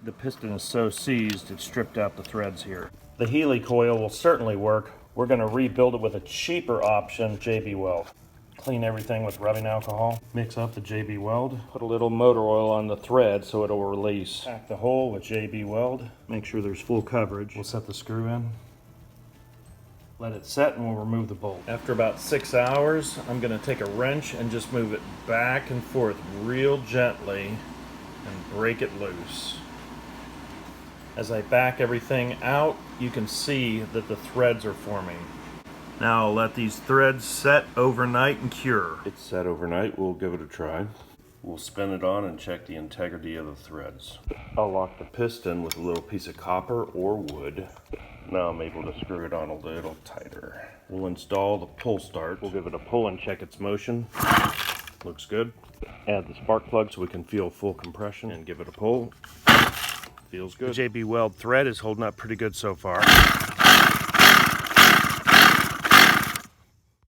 the piston is so seized, it stripped out the threads here. The Healy coil will certainly work. We're going to rebuild it with a cheaper option, JB Weld. Clean everything with rubbing alcohol. Mix up the JB Weld. Put a little motor oil on the thread so it'll release. Pack the hole with JB Weld. Make sure there's full coverage. We'll set the screw in. Let it set and we'll remove the bolt. After about 6 hours, I'm going to take a wrench and just move it back and forth real gently and break it loose. As I back everything out, you can see that the threads are forming. Now I'll let these threads set overnight and cure. It's set overnight, we'll give it a try. We'll spin it on and check the integrity of the threads. I'll lock the piston with a little piece of copper or wood. Now I'm able to screw it on a little tighter. We'll install the pull start. We'll give it a pull and check its motion. Looks good. Add the spark plug so we can feel full compression and give it a pull. Feels good. The JB Weld thread is holding up pretty good so far.